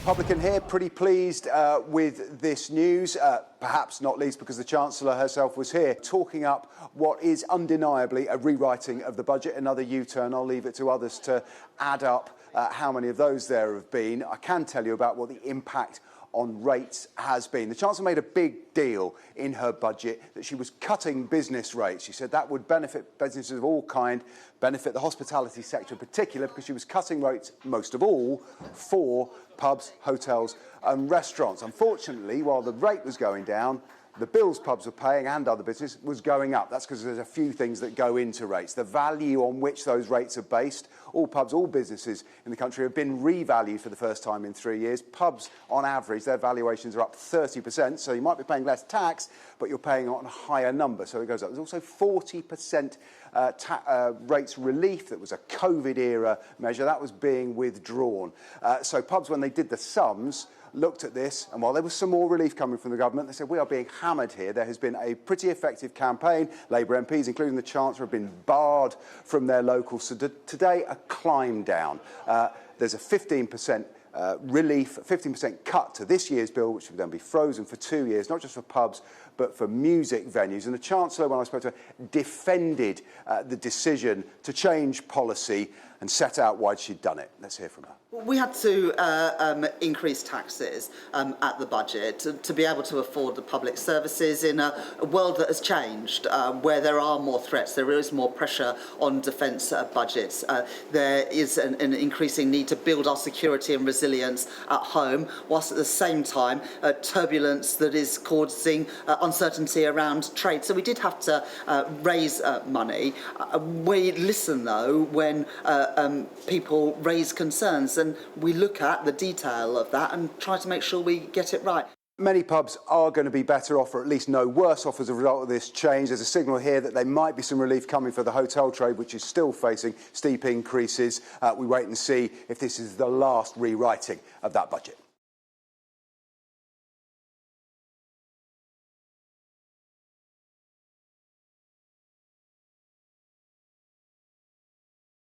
Publican here, pretty pleased with this news, perhaps not least because the Chancellor herself was here talking up what is undeniably a rewriting of the budget, another U-turn. I'll leave it to others to add up how many of those there have been. I can tell you about what the impact on rates has been. The Chancellor made a big deal in her budget that she was cutting business rates. She said that would benefit businesses of all kind, benefit the hospitality sector in particular, because she was cutting rates most of all for pubs, hotels and restaurants. Unfortunately, while the rate was going down, the bills pubs were paying and other business was going up. That's because there's a few things that go into rates. The value on which those rates are based. All pubs, all businesses in the country have been revalued for the first time in 3 years. Pubs, on average, their valuations are up 30%, so you might be paying less tax, but you're paying on a higher number, so it goes up. There's also 40% rates relief that was a COVID-era measure. That was being withdrawn. So pubs, when they did the sums, looked at this, and while there was some more relief coming from the government, they said, we are being hammered here. There has been a pretty effective campaign. Labour MPs, including the Chancellor, have been barred from their locals. So today, a climb down. There's a 15% relief, 15% cut to this year's bill, which will then be frozen for 2 years, not just for pubs, but for music venues. And the Chancellor, when I spoke to her, defended the decision to change policy and set out why she'd done it. Let's hear from her. We had to increase taxes at the budget to be able to afford the public services in a world that has changed, where there are more threats, there is more pressure on defence budgets. There is an increasing need to build our security and resilience at home, whilst at the same time turbulence that is causing uncertainty around trade. So we did have to raise money. We listen, though, when people raise concerns, and we look at the detail of that and try to make sure we get it right. Many pubs are going to be better off, or at least no worse off, as a result of this change. There's a signal here that there might be some relief coming for the hotel trade, which is still facing steep increases. We wait and see if this is the last rewriting of that budget.